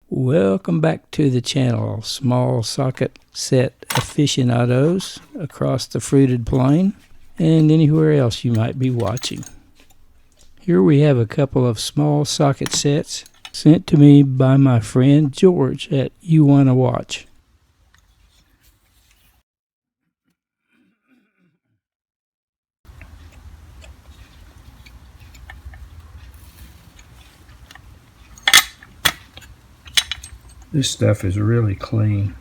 Welcome back to the channel, small socket set aficionados across the fruited plain and anywhere else you might be watching. Here we have a couple of small socket sets sent to me by my friend George at You Wanna Watch. This stuff is really clean.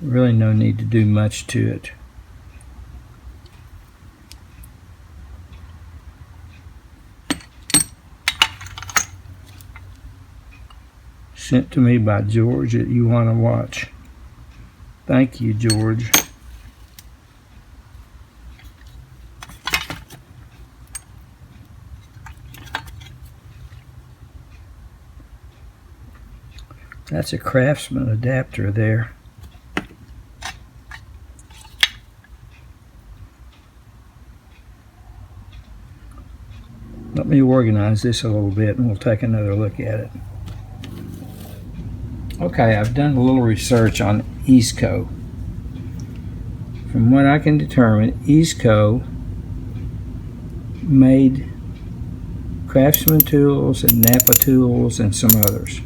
Really no need to do much to it. Sent to me by George at You Wanna Watch. Thank you, George. That's a Craftsman adapter there. Let me organize this a little bit and we'll take another look at it. Okay, I've done a little research on EASCO. From what I can determine, EASCO made Craftsman tools and Napa tools and some others.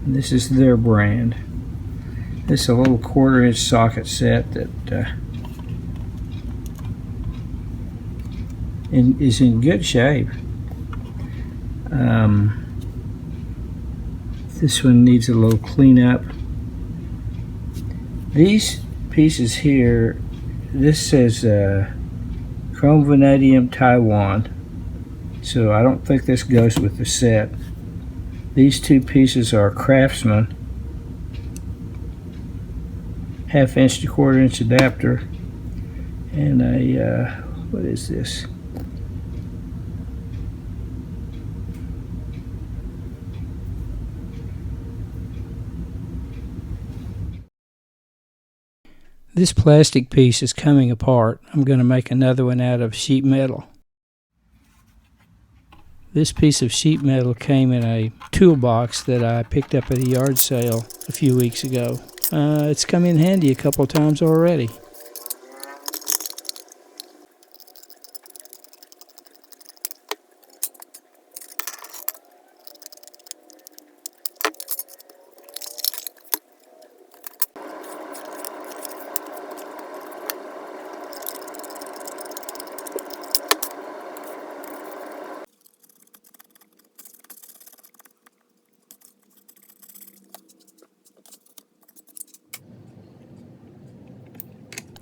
And this is their brand. This is a little 1/4-inch socket set that is in good shape. This one needs a little cleanup. These pieces here, this says chrome vanadium Taiwan, so I don't think this goes with the set. These two pieces are Craftsman 1/2-inch to 1/4-inch adapter, and a what is this? This plastic piece is coming apart. I'm going to make another one out of sheet metal. This piece of sheet metal came in a toolbox that I picked up at a yard sale a few weeks ago. It's come in handy a couple times already.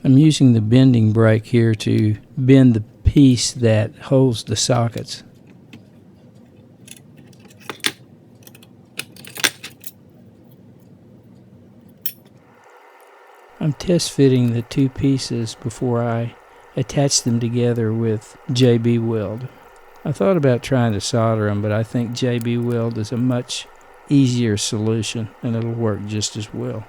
I'm using the bending brake here to bend the piece that holds the sockets. I'm test fitting the two pieces before I attach them together with JB weld. I thought about trying to solder them, but I think JB weld is a much easier solution and it'll work just as well.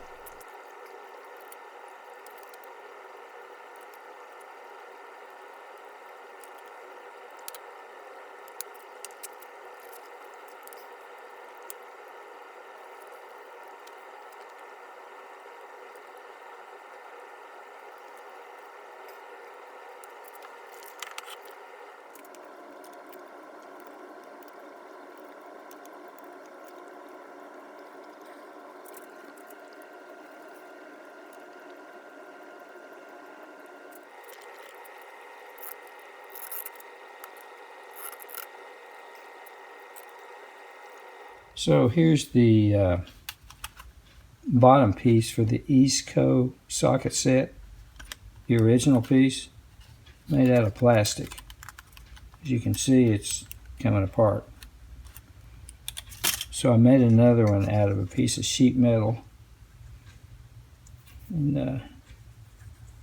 So here's the bottom piece for the EASCO socket set, the original piece, made out of plastic. As you can see, it's coming apart. So I made another one out of a piece of sheet metal and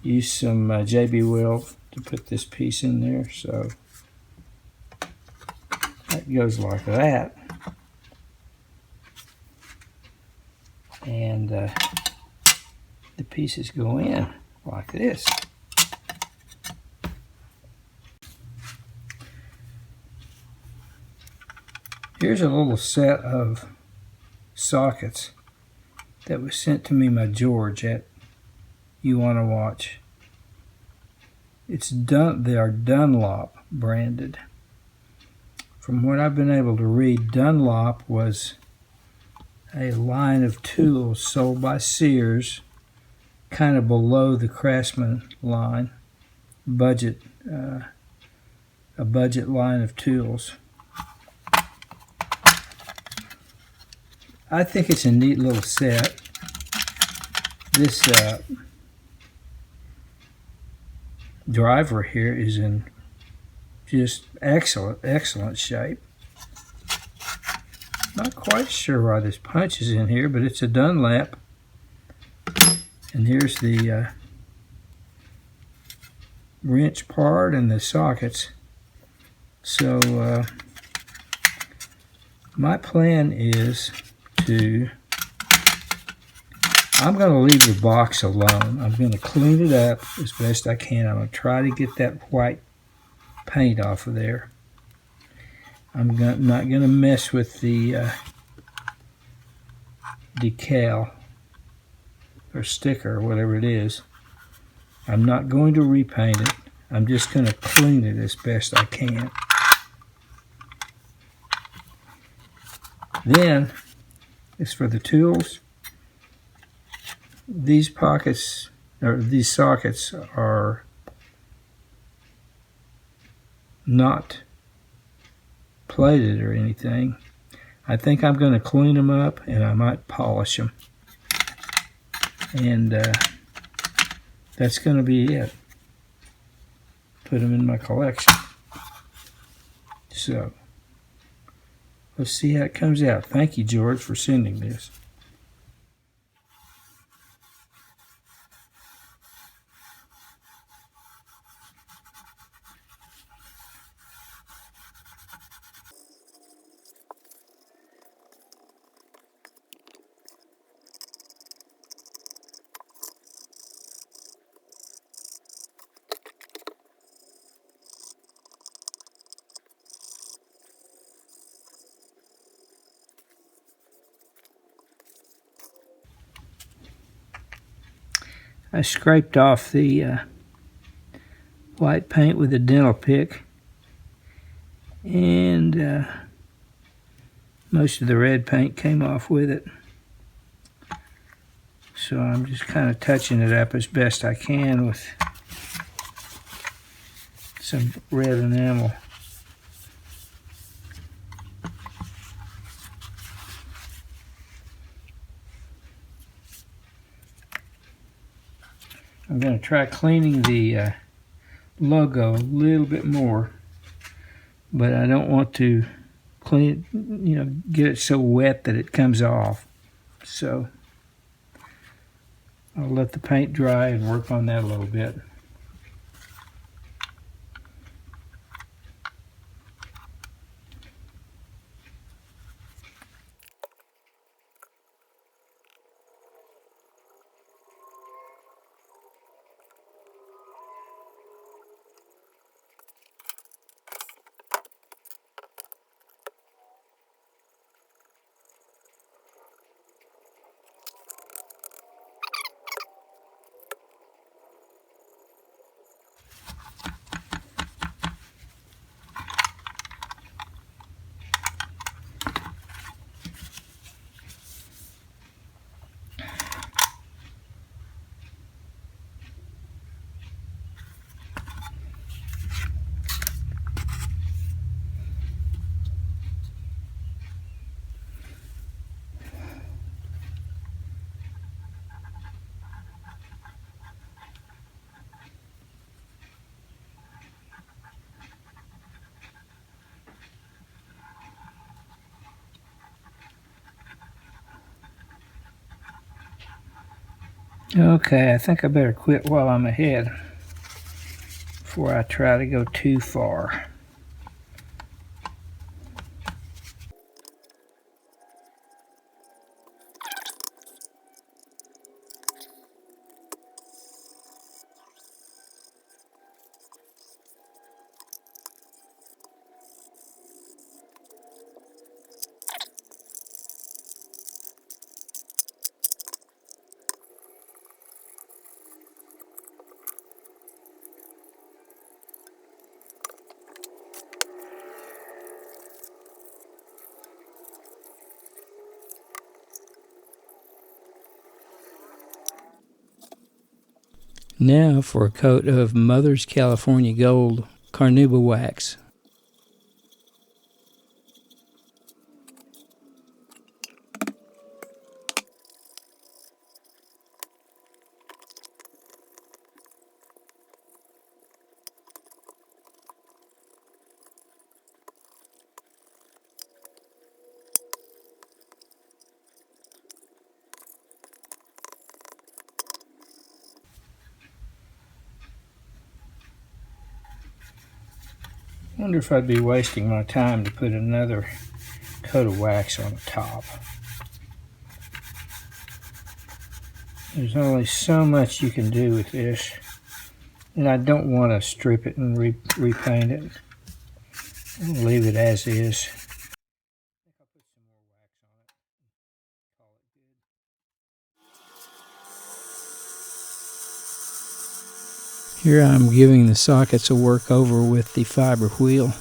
used some JB weld to put this piece in there. So that goes like that. And the pieces go in like this. Here's a little set of sockets that was sent to me by George at You Wanna Watch. They are Dunlop branded. From what I've been able to read, Dunlop was a line of tools sold by Sears, kind of below the Craftsman line, a budget line of tools. I think it's a neat little set. This driver here is in just excellent shape. Not quite sure why this punch is in here, but it's a Dunlap. And here's the wrench part and the sockets. So my plan is I'm going to leave the box alone. I'm going to clean it up as best I can. I'm going to try to get that white paint off of there. I'm not going to mess with the decal or sticker or whatever it is. I'm not going to repaint it. I'm just going to clean it as best I can. Then, as for the tools, these sockets are not plated or anything. I think I'm going to clean them up and I might polish them. And that's going to be it. Put them in my collection. So, let's see how it comes out. Thank you, George, for sending this. I scraped off the white paint with a dental pick, and most of the red paint came off with it. So I'm just kind of touching it up as best I can with some red enamel. I'm going to try cleaning the logo a little bit more, but I don't want to clean it, get it so wet that it comes off. So I'll let the paint dry and work on that a little bit. Okay, I think I better quit while I'm ahead before I try to go too far. Now for a coat of Mother's California Gold Carnauba wax. I wonder if I'd be wasting my time to put another coat of wax on the top. There's only so much you can do with this, and I don't want to strip it and repaint it. I'll leave it as is. Here I'm giving the sockets a work over with the fiber wheel.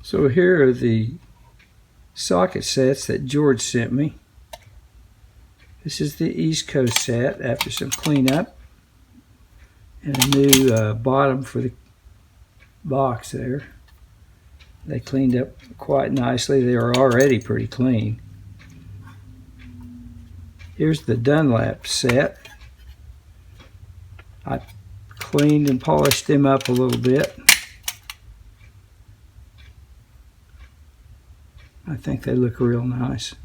So here are the socket sets that George sent me. This is the EASCO set after some cleanup and a new bottom for the box there. They cleaned up quite nicely. They are already pretty clean. Here's the DUNLAP set. I cleaned and polished them up a little bit. I think they look real nice.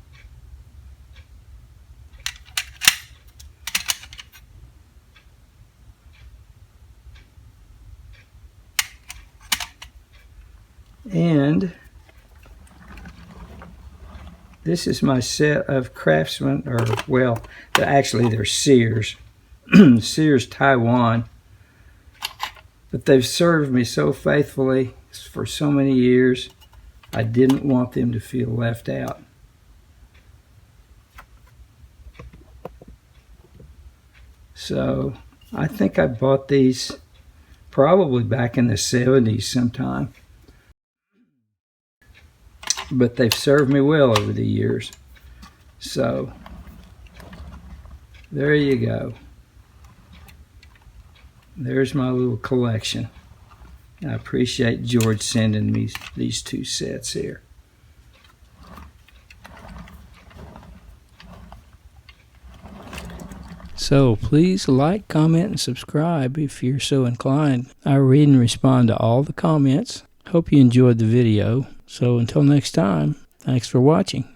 And this is my set of Craftsman, or well, actually they're Sears, Sears Taiwan. But they've served me so faithfully for so many years. I didn't want them to feel left out. So I think I bought these probably back in the 70s sometime. But they've served me well over the years. So there you go. There's my little collection. I appreciate George sending me these two sets here. So please like, comment, and subscribe if you're so inclined. I read and respond to all the comments. Hope you enjoyed the video. So until next time, thanks for watching.